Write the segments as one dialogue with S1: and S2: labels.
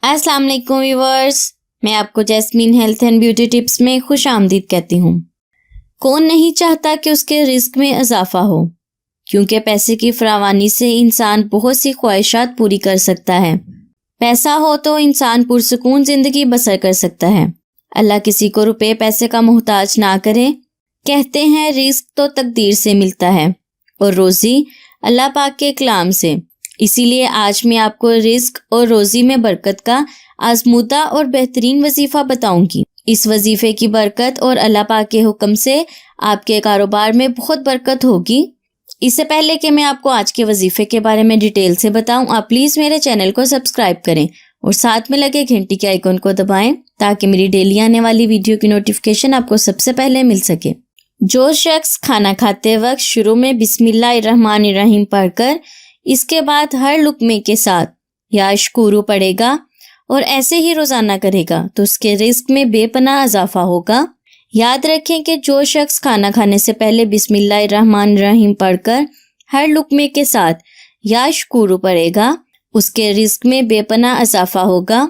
S1: अस्सलाम वालेकुम व्यूअर्स, मैं आपको jasmine health and beauty tips में खुश आमदीद कहती हूँ। कौन नहीं चाहता कि उसके रिस्क में इजाफा हो, क्योंकि पैसे की फरावानी से इंसान बहुत सी ख्वाहिशात पूरी कर सकता है। पैसा हो तो इंसान पुरसुकून ज़िंदगी बसर कर सकता है। अल्लाह किसी को रुपए पैसे का मोहताज ना करे। कहते हैं रिस्क तो तकदीर से मिलता है और रोज़ी अल्लाह पाक के कलाम से। इसीलिए आज मैं आपको रिस्क और रोज़ी में बरकत का आजमूदा और बेहतरीन वजीफ़ा बताऊंगी। इस वजीफ़े की बरकत और अल्लाह पाक के हुक्म से आपके कारोबार में बहुत बरकत होगी। इससे पहले कि मैं आपको आज के वजीफ़े के बारे में डिटेल से बताऊं, आप प्लीज़ मेरे चैनल को सब्सक्राइब करें और साथ में लगे घंटी के आइकन को दबाएं ताकि मेरी डेली आने वाली वीडियो की नोटिफिकेशन आपको सबसे पहले मिल सके। जो शख्स खाना खाते वक्त शुरू में बिस्मिल्लाहिर्रहमानिर्रहीम पढ़कर इसके बाद हर लुकमे के साथ या अशकुरू पढ़ेगा और ऐसे ही रोज़ाना करेगा तो उसके रिस्क में बेपनाह इजाफा होगा। याद रखें कि जो शख्स खाना खाने से पहले बिस्मिल्लाहिर्रहमानिर्रहीम पढ़कर हर लुकमे के साथ या अशकुरू पढ़ेगा उसके रिस्क में बेपनाह इजाफा होगा।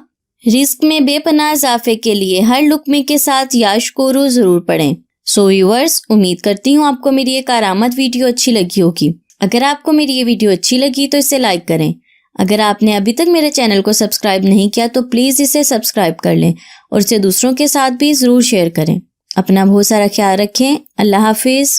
S1: रिस्क में बेपनाह इजाफे के लिए हर लुकमे के साथ या अशकुरू ज़रूर पढ़ें। सो व्यूअर्स, उम्मीद करती हूँ आपको मेरी ये कारामत वीडियो अच्छी लगी होगी। अगर आपको मेरी ये वीडियो अच्छी लगी तो इसे लाइक करें। अगर आपने अभी तक मेरे चैनल को सब्सक्राइब नहीं किया तो प्लीज़ इसे सब्सक्राइब कर लें और इसे दूसरों के साथ भी ज़रूर शेयर करें। अपना बहुत सारा ख्याल रखें। अल्लाह हाफिज़।